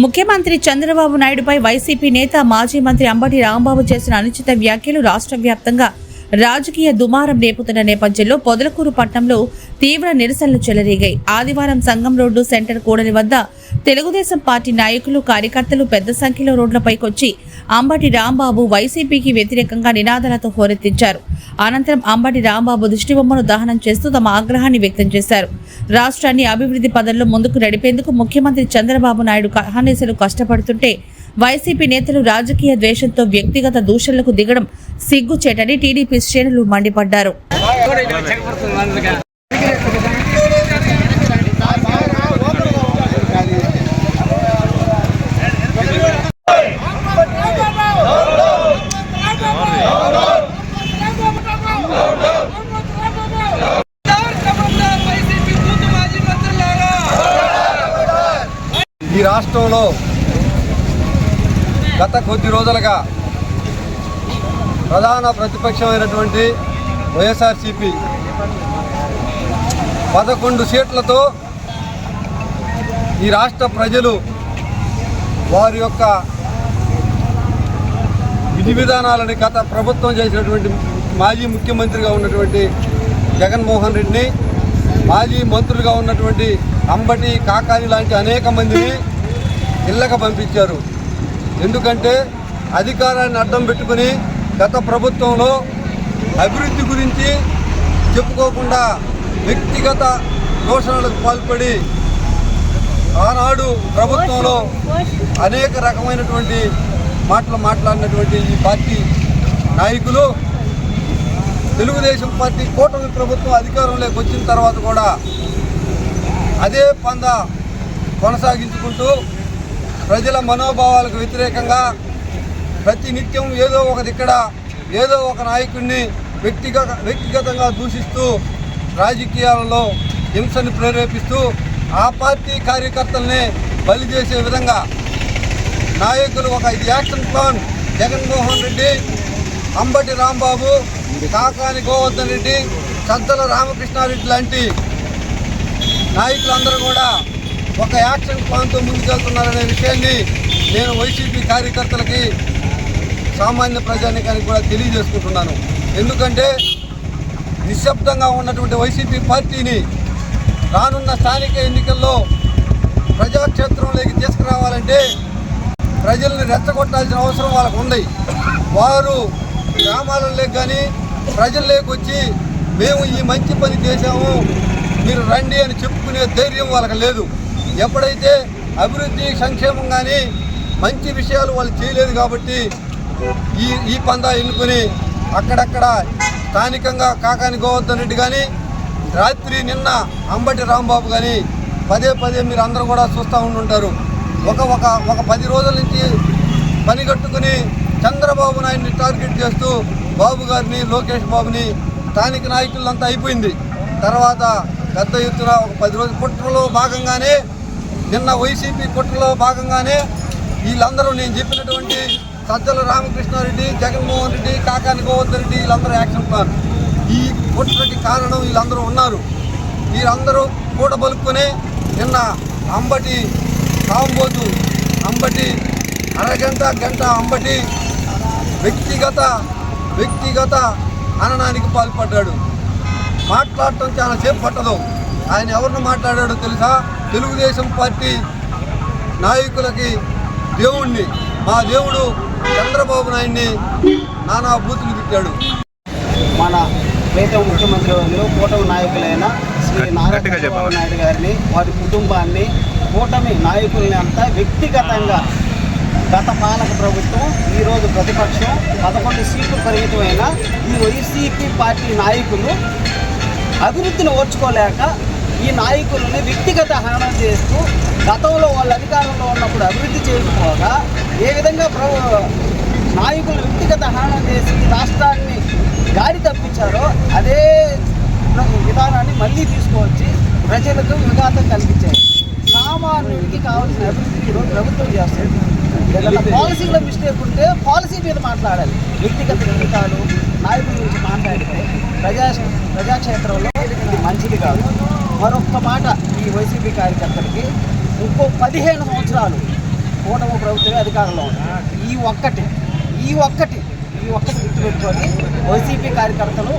ముఖ్యమంత్రి చంద్రబాబు నాయుడుపై వైసీపీ నేత మాజీ మంత్రి అంబటి రాంబాబు చేసిన అనుచిత వ్యాఖ్యలు రాష్ట్ర వ్యాప్తంగా రాజకీయ దుమారం రేపుతున్న నేపథ్యంలో పొదలకూరు పట్టణంలో తీవ్ర నిరసనలు చెలరేగాయి. ఆదివారం సంగం రోడ్డు సెంటర్ కూడలి వద్ద తెలుగుదేశం పార్టీ నాయకులు, కార్యకర్తలు పెద్ద సంఖ్యలో రోడ్లపైకొచ్చి అంబటి రాంబాబు వైసీపీకి వ్యతిరేకంగా నినాదాలతో హోరెత్తించారు. అనంతరం అంబటి రాంబాబు దిష్టిబొమ్మను దహనం చేస్తూ తమ ఆగ్రహాన్ని వ్యక్తం చేశారు. రాష్ట్రాన్ని అభివృద్ధి పదంలో ముందుకు నడిపేందుకు ముఖ్యమంత్రి చంద్రబాబు నాయుడు అహర్నిశలు కష్టపడుతుంటే వైసీపీ నేతలు రాజకీయ ద్వేషంతో వ్యక్తిగత దూషణలకు దిగడం సిగ్గుచేటని టీడీపీ శ్రేణులు మండిపడ్డారు. ఈ రాష్ట్రంలో గత కొద్ది రోజులుగా ప్రధాన ప్రతిపక్షమైనటువంటి వైఎస్ఆర్సీపీ 11 సీట్లతో ఈ రాష్ట్ర ప్రజలు వారి యొక్క విధి విధానాలని గత ప్రభుత్వం చేసినటువంటి మాజీ ముఖ్యమంత్రిగా ఉన్నటువంటి జగన్మోహన్ రెడ్డిని, మాజీ మంత్రులుగా ఉన్నటువంటి అంబటి, కాకాని లాంటి అనేక మందిని ఇళ్ళకు పంపించారు. ఎందుకంటే అధికారాన్ని అడ్డం పెట్టుకుని గత ప్రభుత్వంలో అభివృద్ధి గురించి చెప్పుకోకుండా వ్యక్తిగత దోషణలకు పాల్పడి ఆనాడు ప్రభుత్వంలో అనేక రకమైనటువంటి మాటలు మాట్లాడినటువంటి ఈ పార్టీ నాయకులు తెలుగుదేశం పార్టీ కూటమి ప్రభుత్వం అధికారంలోకి వచ్చిన తర్వాత కూడా అదే పందా కొనసాగించుకుంటూ ప్రజల మనోభావాలకు వ్యతిరేకంగా ప్రతినిత్యం ఏదో ఒక దిక్కడ ఏదో ఒక నాయకుడిని వ్యక్తిగతంగా దూషిస్తూ రాజకీయాలలో హింసను ప్రేరేపిస్తూ ఆ పార్టీ కార్యకర్తల్ని బలి చేసే విధంగా నాయకులు ఒక యాక్షన్ ప్లాన్ జగన్మోహన్ రెడ్డి, అంబటి రాంబాబు, కాకాని గోవర్ధన్ రెడ్డి, సద్దల రామకృష్ణారెడ్డి లాంటి నాయకులందరూ కూడా ఒక యాక్షన్ ప్లాన్తో ముందుకెళ్తున్నారనే విషయాన్ని నేను వైసీపీ కార్యకర్తలకి, సామాన్య ప్రజానికానికి కూడా తెలియజేసుకుంటున్నాను. ఎందుకంటే నిశ్శబ్దంగా ఉన్నటువంటి వైసీపీ పార్టీని రానున్న స్థానిక ఎన్నికల్లో ప్రజాక్షేత్రంలోకి తీసుకురావాలంటే ప్రజల్ని రెచ్చగొట్టాల్సిన అవసరం వాళ్ళకు ఉంది. వారు గ్రామాలలోకి కానీ ప్రజల్లోకి వచ్చి మేము ఈ మంచి పని చేశాము, మీరు రండి అని చెప్పుకునే ధైర్యం వాళ్ళకి లేదు. ఎప్పుడైతే అభివృద్ధి, సంక్షేమం కానీ మంచి విషయాలు వాళ్ళు చేయలేదు కాబట్టి ఈ పందా ఎన్నుకొని అక్కడక్కడ స్థానికంగా కాకాని గోవర్ధన్ రెడ్డి కానీ, రాత్రి నిన్న అంబటి రాంబాబు కానీ పదే పదే మీరు అందరూ కూడా చూస్తూ ఉంటుంటారు. ఒక 10 రోజుల నుంచి పని కట్టుకుని చంద్రబాబు నాయుడిని టార్గెట్ చేస్తూ బాబు గారిని, లోకేష్ బాబుని, స్థానిక నాయకులంతా అయిపోయింది. తర్వాత పెద్ద ఎత్తున ఒక 10 రోజుల కుట్రలో భాగంగానే, నిన్న వైసీపీ కుట్రలో భాగంగానే వీళ్ళందరూ నేను చెప్పినటువంటి సజ్జల రామకృష్ణారెడ్డి, జగన్మోహన్ రెడ్డి, కాకాని గోవర్ధన్ రెడ్డి వీళ్ళందరూ యాక్షన్ ప్లాన్. ఈ కుట్రకి కారణం వీళ్ళందరూ ఉన్నారు. వీళ్ళందరూ కూడబలుక్కునే నిన్న అంబటి కాంబోతు, అంబటి గంట అంబటి వ్యక్తిగత హననానికి పాల్పడ్డాడు. మాట్లాడటం చాలా సేపు పట్టదు. ఆయన ఎవరిని మాట్లాడాడో తెలుసా? తెలుగుదేశం పార్టీ నాయకులకి దేవుణ్ణి, మా దేవుడు చంద్రబాబు నాయుడిని నానా బూతులు తిట్టాడు. మన ప్రీతం ముఖ్యమంత్రి వర్యులు, కూటమి నాయకులైన శ్రీ నారా చంద్రబాబు నాయుడు గారిని, వారి కుటుంబాన్ని, కూటమి నాయకుల్ని అంతా వ్యక్తిగతంగా గత పాలక ప్రభుత్వం, ఈరోజు ప్రతిపక్షం 11 సీట్లు పరిమితమైన ఈ వైసీపీ పార్టీ నాయకులు అభివృద్ధిని ఓర్చుకోలేక ఈ నాయకులని వ్యక్తిగత హననం చేస్తూ గతంలో వాళ్ళ అధికారంలో ఉన్నప్పుడు అభివృద్ధి చేయకపోగా ఏ విధంగా నాయకులు వ్యక్తిగత హననం చేసి రాష్ట్రాన్ని గాడి తప్పించారో అదే విధానాన్ని మళ్ళీ తీసుకువచ్చి ప్రజలకు విఘాతం కల్పించారు. సామాన్యుడికి కావాల్సిన అభివృద్ధి ఈరోజు ప్రభుత్వం చేస్తుంది. ఏదైనా పాలసీలో మిస్టేక్ ఉంటే పాలసీ మీద మాట్లాడాలి. వ్యక్తిగత విధాలు నాయకుల గురించి మాట్లాడితే ప్రజాక్షేత్రంలో ఇది మంచిది కాదు. మరొక్క మాట ఈ వైసీపీ కార్యకర్తలకి, ఇంకో 15 సంవత్సరాలు కూటమి ప్రభుత్వమే అధికారంలో ఉంది. ఈ ఒక్కటి గుర్తుపెట్టుకొని వైసీపీ కార్యకర్తలు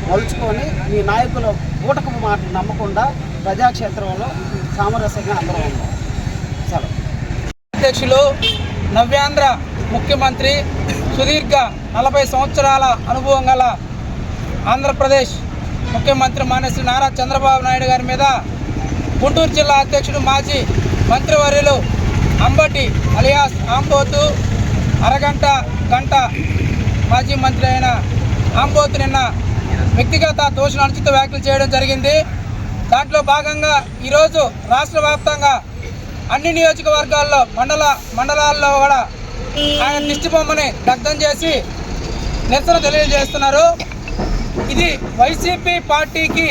మలుచుకొని మీ నాయకుల కూటమి మాట నమ్మకుండా ప్రజాక్షేత్రంలో సామరస్యంగా అందరూ ఉన్నాం. సెలవు. అధ్యక్షులు నవ్యాంధ్ర ముఖ్యమంత్రి సుదీర్ఘ 40 సంవత్సరాల అనుభవం గల ఆంధ్రప్రదేశ్ ముఖ్యమంత్రి మాన్యశ్రీ నారా చంద్రబాబు నాయుడు గారి మీద గుంటూరు జిల్లా అధ్యక్షుడు మాజీ మంత్రివర్యులు అంబటి అలియాస్ ఆంబోతు గంట మాజీ మంత్రి అయిన ఆంబోతు నిన్న వ్యక్తిగత దోషణ అనుచిత వ్యాఖ్యలు చేయడం జరిగింది. దాంట్లో భాగంగా ఈరోజు రాష్ట్ర వ్యాప్తంగా అన్ని నియోజకవర్గాల్లో మండలాల్లో కూడా ఆయన దిష్టిబొమ్మని దగ్ధం చేసి నిరసన తెలియజేస్తున్నారు. ఇది వైసీపీ పార్టీకి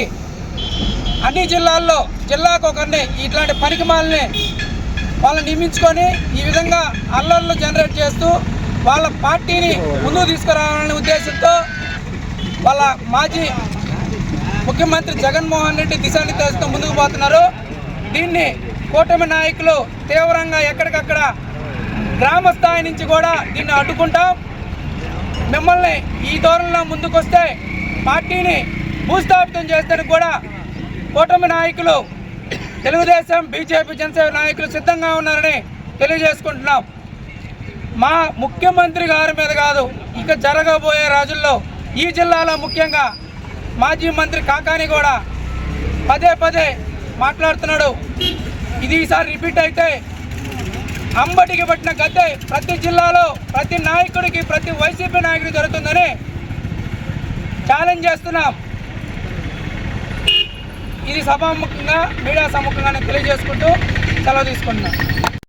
అన్ని జిల్లాల్లో జిల్లాకు ఒకరిని ఇట్లాంటి పనికిమాలని వాళ్ళని నియమించుకొని ఈ విధంగా అల్లర్లు జనరేట్ చేస్తూ వాళ్ళ పార్టీని ముందుకు తీసుకురావాలనే ఉద్దేశంతో వాళ్ళ మాజీ ముఖ్యమంత్రి జగన్మోహన్ రెడ్డి దిశానిర్దేశంతో ముందుకు పోతున్నారు. దీన్ని కూటమి నాయకులు తీవ్రంగా ఎక్కడికక్కడ గ్రామ స్థాయి నుంచి కూడా దీన్ని అడ్డుకుంటాం. మిమ్మల్ని ఈ ధోరణిలో ముందుకొస్తే పార్టీని భూస్థాపితం చేసేందుకు కూడా కూటమి నాయకులు తెలుగుదేశం, బీజేపీ, జనసేన నాయకులు సిద్ధంగా ఉన్నారని తెలియజేసుకుంటున్నాం. మా ముఖ్యమంత్రి గారి మీద కాదు, ఇక జరగబోయే రోజుల్లో ఈ జిల్లాలో ముఖ్యంగా మాజీ మంత్రి కాకాని కూడా పదే మాట్లాడుతున్నాడు. ఇది ఈసారి రిపీట్ అయితే అంబటికి పట్టిన గద్దె ప్రతి జిల్లాలో ప్రతి నాయకుడికి, ప్రతి వైసీపీ నాయకుడికి జరుగుతుందని ఛాలెంజ్ చేస్తున్నాం. ఇది సభాముఖంగా, మీడియా సముఖంగా తెలియజేసుకుంటూ సెలవు తీసుకుంటున్నాం.